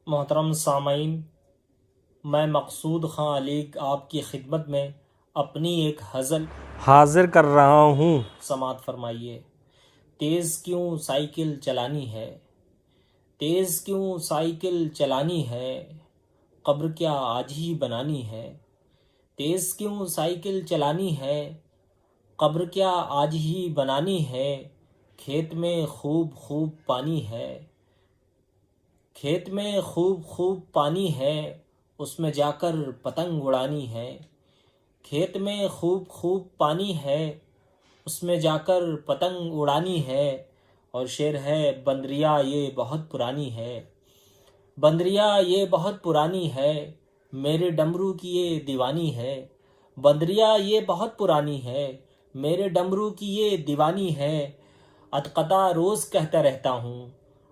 محترم سامعین، میں مقصود خان علیگ آپ کی خدمت میں اپنی ایک غزل حاضر کر رہا ہوں، سماعت فرمائیے۔ تیز کیوں سائیکل چلانی ہے، تیز کیوں سائیکل چلانی ہے، قبر کیا آج ہی بنانی ہے۔ تیز کیوں سائیکل چلانی ہے، قبر کیا آج ہی بنانی ہے۔ کھیت میں خوب خوب پانی ہے، کھیت میں خوب خوب پانی ہے، اس میں جا کر پتنگ اڑانی ہے۔ کھیت میں خوب خوب پانی ہے، اس میں جا کر پتنگ اڑانی ہے۔ اور شعر ہے، بندریا یہ بہت پرانی ہے، بندریا یہ بہت پرانی ہے، میرے ڈمرو کی یہ دیوانی ہے۔ بندریا یہ بہت پرانی ہے، میرے ڈمرو کی یہ دیوانی ہے۔ ادقطع روز کہتا رہتا ہوں،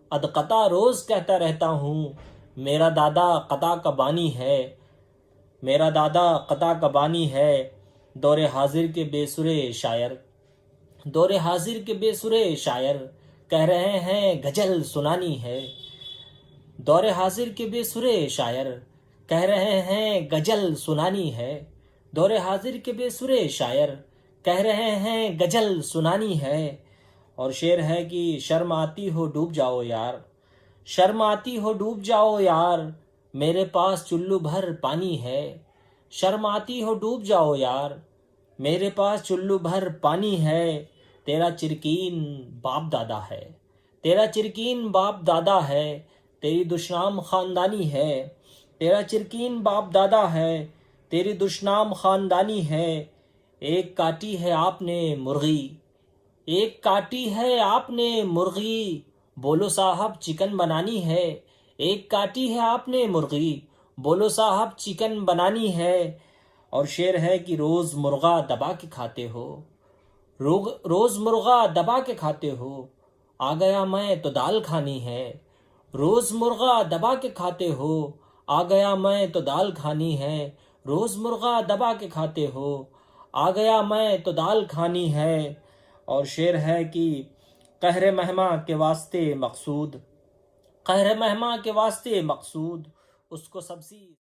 ادقطع روز کہتا رہتا ہوں، میرا دادا قطع کا بانی ہے، میرا دادا قطع کا بانی ہے۔ دور حاضر کے بے سرے شاعر، دور حاضر کے بے سرے شاعر کہہ رہے ہیں غزل سنانی ہے۔ دور حاضر کے بے سرے شاعر کہہ رہے ہیں غزل سنانی ہے۔ دور حاضر کے بے سرے شاعر کہہ رہے ہیں غزل سنانی ہے۔ اور شعر ہے کہ شرم آتی ہو ڈوب جاؤ یار، شرم آتی ہو ڈوب جاؤ یار، میرے پاس چلو بھر پانی ہے۔ شرم آتی ہو ڈوب جاؤ یار، میرے پاس چلو بھر پانی ہے۔ تیرا چرکین باپ دادا ہے، تیرا چرکین باپ دادا ہے، تیری دشنام خاندانی ہے۔ تیرا چرکین باپ دادا ہے، تیری دشنام خاندانی ہے۔ ایک کاٹی ہے آپ نے مرغی، ایک کاٹی ہے آپ نے مرغی، بولو صاحب چکن بنانی ہے۔ ایک کاٹی ہے آپ نے مرغی، بولو صاحب چکن بنانی ہے۔ اور شعر ہے کہ روز مرغا دبا کے کھاتے ہو، روز مرغا دبا کے کھاتے ہو، آ گیا میں تو دال کھانی ہے۔ روز مرغا دبا کے کھاتے ہو، آ گیا میں تو دال کھانی ہے۔ روز مرغا دبا کے کھاتے ہو، آ گیا میں تو دال کھانی ہے۔ اور شعر ہے کہ قہر مہماں کے واسطے مقصود، قہر مہماں کے واسطے مقصود، اس کو سبزی